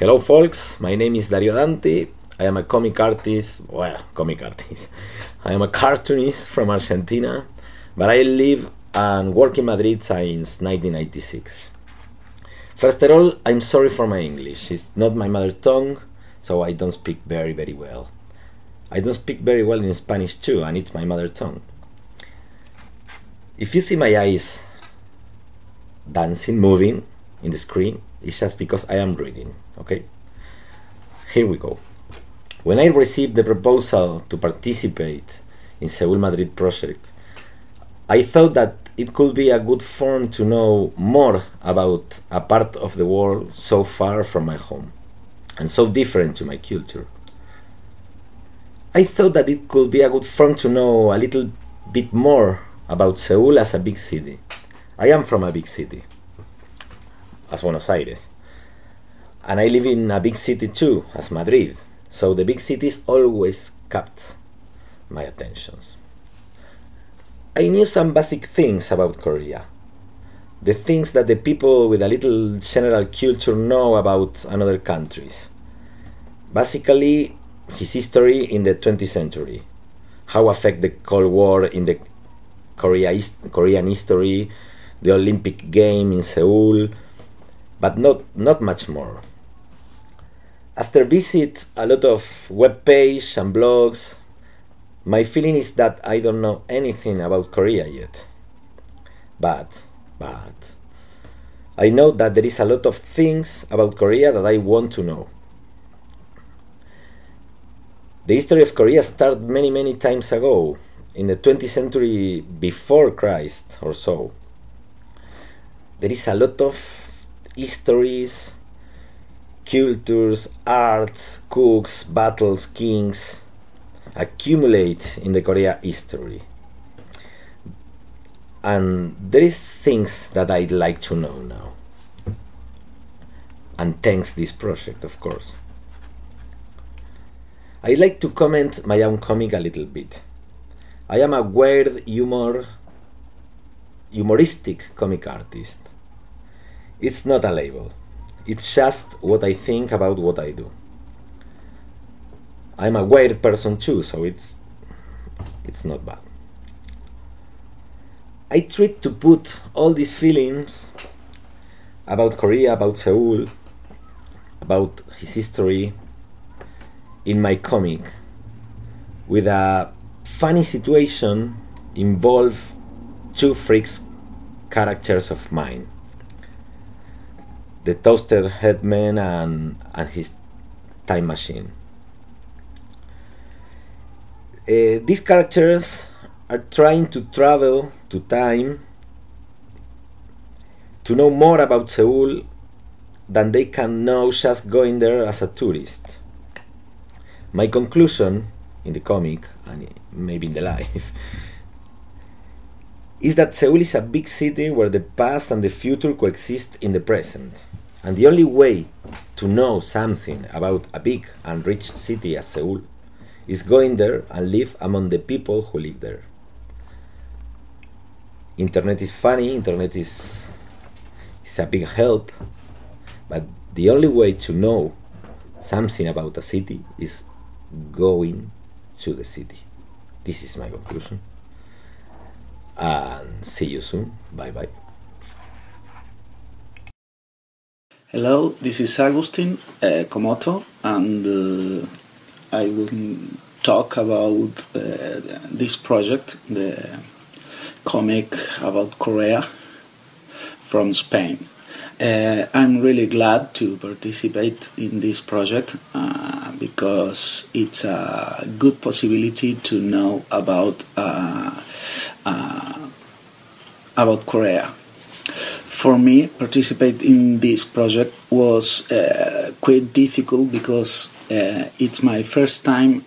Hello folks, my name is Dario Dante. I am a comic artist. I am a cartoonist from Argentina, but I live and work in Madrid since 1996. First of all, I'm sorry for my English. It's not my mother tongue, so I don't speak very well. I don't speak very well in Spanish too, and it's my mother tongue. If you see my eyes dancing, moving in the screen, it's just because I am reading, okay? Here we go. When I received the proposal to participate in Seoul Madrid project, I thought that it could be a good form to know more about a part of the world so far from my home and so different to my culture. I thought that it could be a good form to know a little bit more about Seoul as a big city. I am from a big city, as Buenos Aires, and I live in a big city too, as Madrid, so the big cities always kept my attentions. I knew some basic things about Korea, the things that the people with a little general culture know about another countries. Basically, his history in the 20th century, how affect the Cold War in the Korean history, the Olympic game in Seoul, but not much more. After visit a lot of web page and blogs, my feeling is that I don't know anything about Korea yet. But I know that there is a lot of things about Korea that I want to know. The history of Korea started many times ago, in the 20th century before Christ or so. There is a lot of histories, cultures, arts, cooks, battles, kings accumulate in the Korea history. And there is things that I'd like to know now. And thanks this project, of course. I'd like to comment my own comic a little bit. I am a weird humoristic comic artist. It's not a label. It's just what I think about what I do. I'm a weird person too, so it's not bad. I try to put all these feelings about Korea, about Seoul, about his history in my comic with a funny situation involve two freaks characters of mine, the toaster headman and his time machine. These characters are trying to travel to time to know more about Seoul than they can know just going there as a tourist. My conclusion in the comic, and maybe in the life, is that Seoul is a big city where the past and the future coexist in the present. And the only way to know something about a big and rich city as Seoul is going there and live among the people who live there. Internet is funny, internet is a big help, but the only way to know something about a city is going to the city. This is my conclusion. And see you soon. Bye bye. Hello, this is Agustin Komoto, and I will talk about this project, the comic about Korea from Spain. I'm really glad to participate in this project because it's a good possibility to know about Korea. For me, participate in this project was quite difficult because it's my first time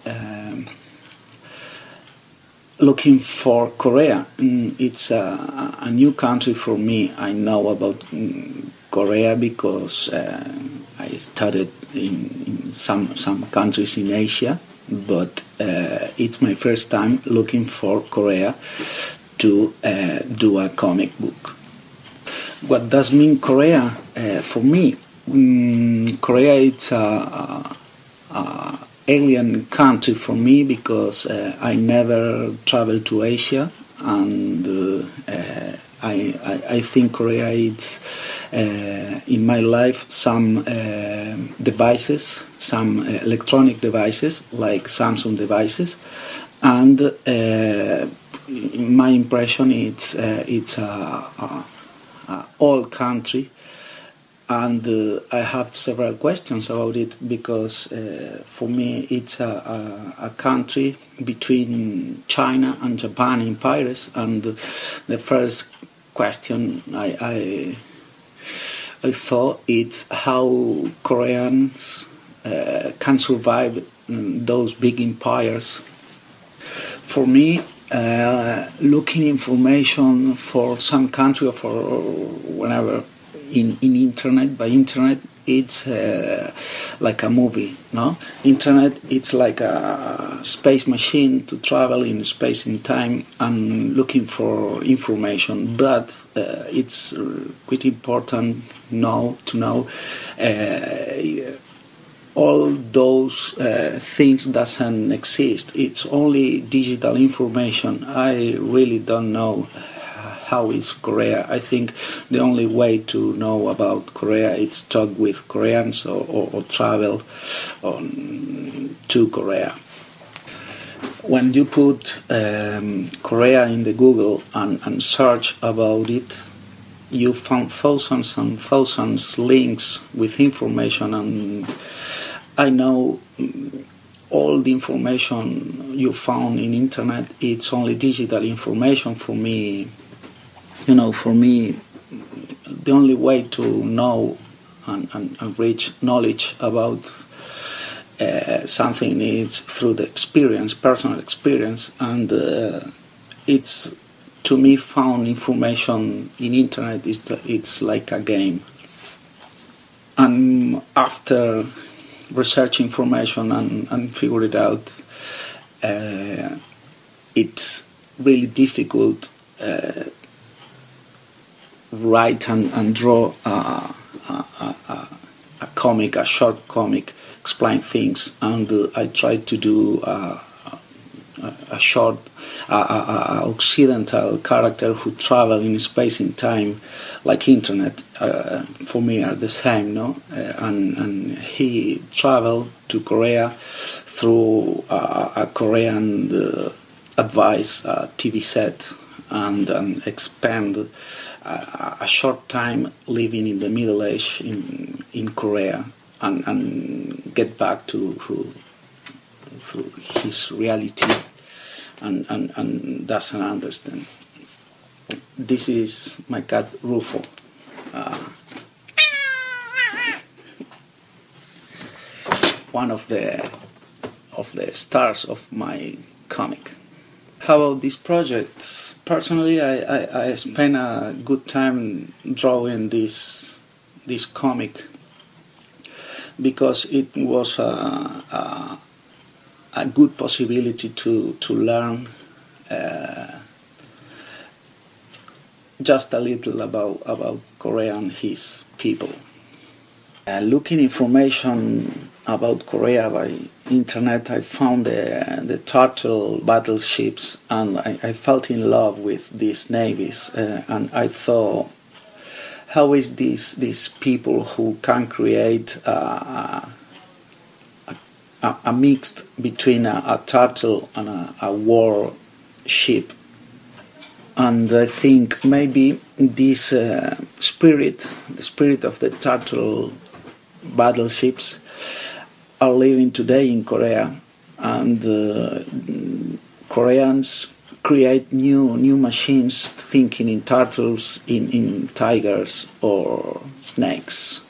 looking for Korea. It's a new country for me. I know about Korea because I studied in some countries in Asia, but it's my first time looking for Korea to do a comic book. What does mean Korea for me? Korea it's a alien country for me because I never traveled to Asia, and I think Korea is in my life some devices, some electronic devices like Samsung devices, and my impression it's a old country. And I have several questions about it because for me it's a country between China and Japan empires. And the first question I thought it's how Koreans can survive those big empires. For me, looking information for some country or for whenever in internet, by internet, it's like a movie, no? Internet, it's like a space machine to travel in space and time and looking for information. But it's quite important now to know all those things doesn't exist. It's only digital information. I really don't know how is Korea. I think the only way to know about Korea is talk with Koreans or travel to Korea. When you put Korea in the Google and search about it, you found thousands and thousands links with information, and I know all the information you found in internet, it's only digital information for me. For me, the only way to know and reach knowledge about something is through the experience, personal experience, and it's, to me, found information in internet it's like a game. And after research information and figure it out, it's really difficult write and draw a comic, a short comic, explain things, and I tried to do a short occidental character who travel in space and time, like internet. For me, are the same, no? And he traveled to Korea through a Korean advice TV set, and expand a short time living in the Middle Age in Korea, and get back to his reality, and doesn't understand. This is my cat Rufo. One of the stars of my comic. How about these projects? Personally, I spent a good time drawing this comic because it was a good possibility to learn just a little about Korea and his people. Looking information about Korea by internet, I found the turtle battleships, and I fell in love with these navies, and I thought, how is these people who can create a mix between a turtle and a war ship? And I think maybe this the spirit of the turtle battleships are living today in Korea, and Koreans create new machines thinking in turtles, in tigers or snakes.